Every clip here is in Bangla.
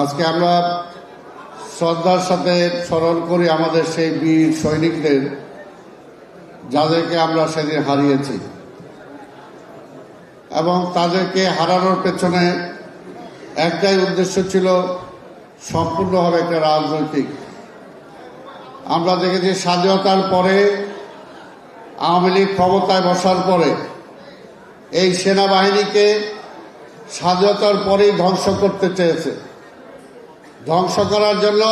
আজকে আমরা শ্রদ্ধার সাথে স্মরণ করি আমাদের সেই বীর সৈনিকদের, যাদেরকে আমরা সেদিন হারিয়েছি, এবং তাদেরকে হারানোর পেছনে একটাই উদ্দেশ্য ছিল, সম্পূর্ণভাবে একটা রাজনৈতিক। আমরা দেখেছি স্বাধীনতার পরে আওয়ামী লীগ ক্ষমতায় বসার পরে এই সেনাবাহিনীকে স্বাধীনতার পরেই ধ্বংস করতে চেয়েছে। ধ্বংস করার জন্য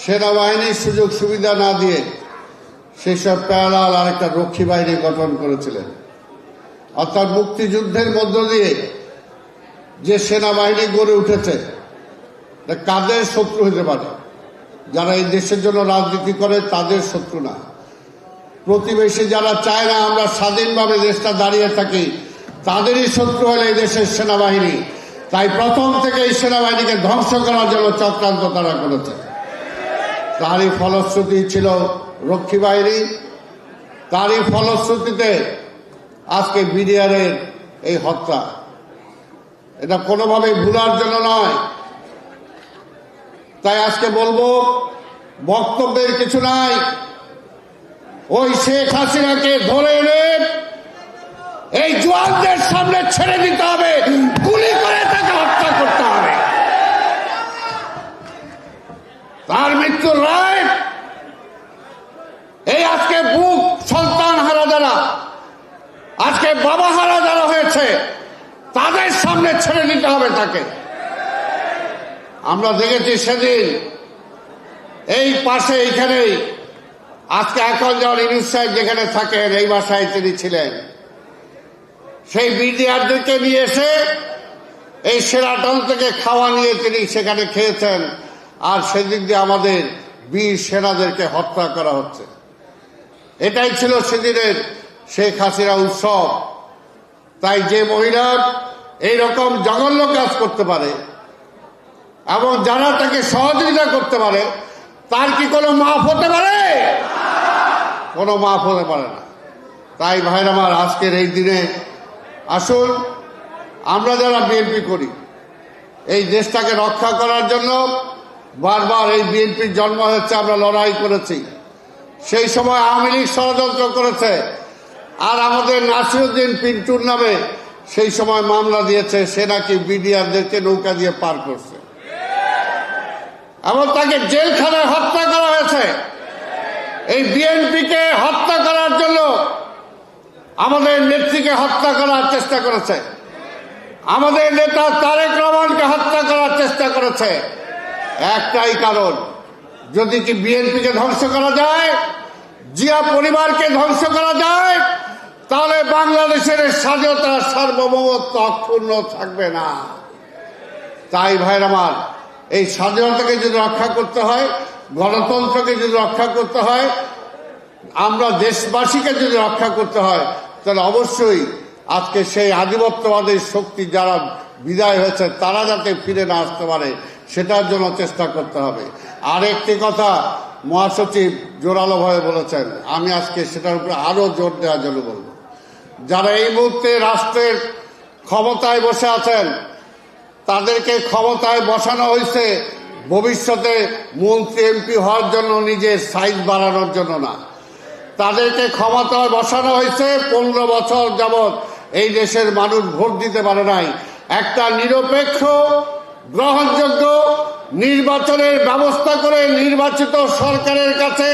সেনাবাহিনীর সুযোগ সুবিধা না দিয়ে সেসব প্যারালাল আরেকটা রক্ষী বাহিনী গঠন করেছিলেন। অর্থাৎ মুক্তিযুদ্ধের মধ্য দিয়ে যে সেনাবাহিনী গড়ে উঠেছে, কাদের শত্রু হতে পারে? যারা এই দেশের জন্য রাজনীতি করে তাদের শত্রু না। প্রতিবেশী যারা চায় না আমরা স্বাধীনভাবে দেশটা দাঁড়িয়ে থাকি, তাদেরই শত্রু হলে এই দেশের সেনাবাহিনী। তাই প্রথম থেকে এই সেনাবাহিনীকে ধ্বংস করার জন্য চক্রান্ত তারা করেছে। তারই ফলশ্রুতি ছিল রক্ষী বাহিনী, তারই ফলশ্রুতিতে আজকে বিডিআরের এই হত্যা। এটা কোনোভাবেই ভুলার জন্য নয়। তাই আজকে বলবো, বক্তব্যের কিছু নাই। ওই শেখ হাসিনাকে ধরে এনে এই জওয়ানদের সামনে ছেড়ে দিতে হবে, গুলি করে তাকে হত্যা করতে হবে। তার মৃত্যুর রায় এই আজকে বুক সন্তান হারা যারা, আজকে বাবা হারা যারা হয়েছে, তাদের সামনে ছেড়ে দিতে হবে তাকে। আমরা দেখেছি সেদিন এই পাশে এইখানেই, আজকে এখন যখন ইউনূস সাহেব যেখানে থাকেন এই বাসায় তিনি ছিলেন, সেই বিডিআরদেরকে নিয়ে এসে এই সেরাটন থেকে খাওয়া নিয়ে তিনি সেখানে খেয়েছেন, আর সেদিক দিয়ে আমাদের বীর সেনাদেরকে হত্যা করা হচ্ছে। এটাই ছিল সেদিনের শেখ হাসিনা উৎসব। তাই যে মহিলা এইরকম জঘন্য কাজ করতে পারে এবং যারা তাকে সহযোগিতা করতে পারে, তার কি কোনো মাফ হতে পারে? কোনো মাফ হতে পারে না। তাই ভাইরা আমার, আজকের এই দিনে আসুন আমরা যারা বিএনপি করি, এই দেশটাকে রক্ষা করার জন্য বারবার এই বিএনপির জন্ম হয়েছে, আমরা লড়াই করেছি। সেই সময় আওয়ামী লীগ ষড়যন্ত্র করেছে, আর আমাদের নাসিরউদ্দিন পিন্টুর নামে সেই সময় মামলা দিয়েছে, সে নাকি বিডিআরদেরকে নৌকা দিয়ে পার করছে এবং তাকে জেলখানায় হত্যা করা হয়েছে। এই বিএনপিকে হত্যা করার জন্য আমাদের নেত্রীকে হত্যা করার চেষ্টা করেছে, আমাদের নেতা তারেক রহমানকে হত্যা করার চেষ্টা করেছে। একটাই কারণ, যদি কি বিএনপিকে ধ্বংস করা যায়, জিয়া পরিবারকে ধ্বংস করা যায়, তাহলে বাংলাদেশের স্বাধীনতার সার্বভৌমত্ব অক্ষুণ্ণ থাকবে না। তাই ভাইর আমার, এই স্বাধীনতাকে যদি রক্ষা করতে হয়, গণতন্ত্রকে যদি রক্ষা করতে হয়, আমরা দেশবাসীকে যদি রক্ষা করতে হয়, তাহলে অবশ্যই আজকে সেই আধিপত্যবাদের শক্তি যারা বিদায় হয়েছে তারা যাতে ফিরে না আসতে পারে, সেটার জন্য চেষ্টা করতে হবে। আরেকটি কথা মহাসচিব জোরালোভাবে বলেছেন, আমি আজকে সেটার উপরে আরো জোর দেওয়ার জন্য বলব। যারা এই মুহূর্তে রাষ্ট্রের ক্ষমতায় বসে আছেন, তাদেরকে ক্ষমতায় বসানো হয়েছে ভবিষ্যতে মন্ত্রী এমপি হওয়ার জন্য, নিজের সাইজ বাড়ানোর জন্য না। তাদেরকে ক্ষমতায় বসানো হয়েছে 15 বছর যাবৎ এই দেশের মানুষ ভোট দিতে পারে নাই। একটা নিরপেক্ষ গ্রহণযোগ্য নির্বাচনের ব্যবস্থা করে নির্বাচিত সরকারের কাছে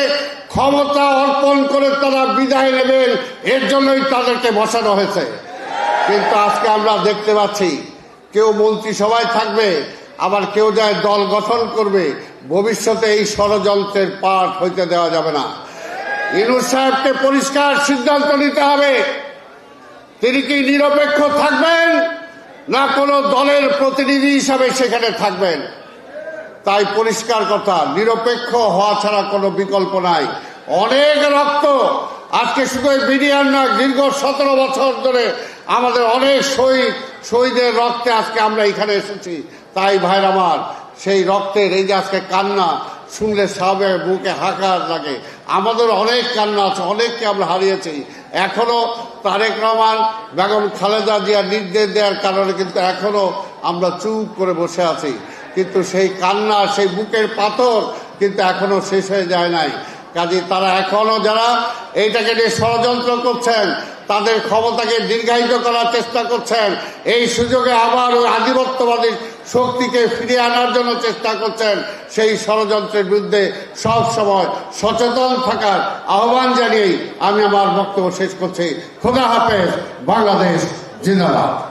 ক্ষমতা অর্পণ করে তারা বিদায় নেবেন, এর জন্যই তাদেরকে বসানো হয়েছে। কিন্তু আজকে আমরা দেখতে পাচ্ছি, কেউ মন্ত্রিসভায় থাকবে, আবার কেউ যায় দল গঠন করবে। ভবিষ্যতে এই ষড়যন্ত্রের পাঠ হইতে দেওয়া যাবে না। ইউনূস সাহেবকে পরিষ্কার সিদ্ধান্ত নিতে হবে, তিনি কি নিরপেক্ষ থাকবেন না কোনো দলের প্রতিনিধি হিসাবে সেখানে থাকবেন। তাই পরিষ্কার কথা, নিরপেক্ষ হওয়া ছাড়া কোনো বিকল্প নাই। অনেক রক্ত আজকে শুধু বিডিআর না, দীর্ঘ 17 বছর ধরে আমাদের অনেক শহীদের রক্তে আজকে আমরা এখানে এসেছি। তাই ভাইর আমার, সেই রক্তের এই যে আজকে কান্না শুনলে সবে বুকে হাহাকার লাগে। আমাদের অনেক কান্না আছে, অনেককে আমরা হারিয়েছি। এখনো তারেক রহমান, বেগম খালেদা জিয়া নির্দেশ দেওয়ার কারণে কিন্তু এখনো আমরা চুপ করে বসে আছি। কিন্তু সেই কান্না, সেই বুকের পাথর কিন্তু এখনো শেষ হয়ে যায় নাই। কাজে তারা এখনো যারা এইটাকে নিয়ে ষড়যন্ত্র করছেন, তাদের ক্ষমতাকে দীর্ঘায়িত করার চেষ্টা করছেন, এই সুযোগে আবার ওই আধিপত্যবাদী শক্তিকে ফিরিয়ে আনার জন্য চেষ্টা করছেন, সেই ষড়যন্ত্রের বিরুদ্ধে সব সময় সচেতন থাকার আহ্বান জানিয়েই আমি আমার বক্তব্য শেষ করছি। খোদা হাফেজ। বাংলাদেশ জিন্দাবাদ।